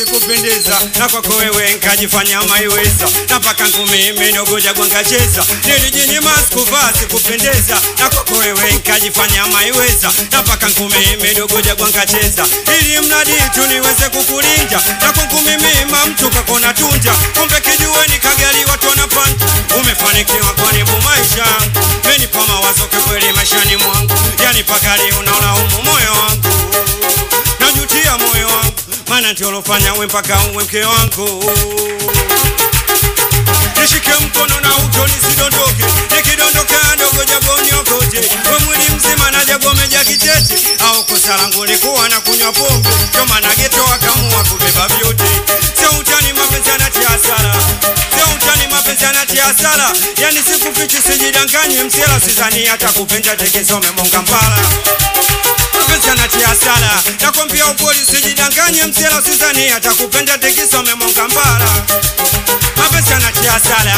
sikupendeza na kwako wewe nkajifanya maiweza na paka ngumi nogoja gwangacheza nilijinyima sikuvaa sikupendeza na kwako wewe nkajifanya maiweza na paka ngumi nogoja gwangacheza ili mradi tu niweze kukulinja na kwangu mimi mtu kakona tunja kumbe kijueni kagari watu wanapanda umefanikiwa kwanibu maisha menipa mawazo kweli maishani mwangu yani pakali unaolaumu moyo wangu najutia moyo wangu maana ndio ulofanya wewe mpaka uwe mke wangu nishike mkono na uto nisidondoke nikidondoka ndogo jago niokote we mwili mzima na jago meja kitete au kosa langu likuwa na kunywa pombe ndio maana geto akamua kubeba vyote sio utani mapenzi yanatia hasara sio utani mapenzi yanatia hasara yani sikufichi sijidanganye msela sizani hata kupenda tekesome monga mpala mapenzi yanatia hasara nakwambia ukweli sijidanganye msela sizani hata kupenda tekesome monga mpala mapenzi yanatia hasara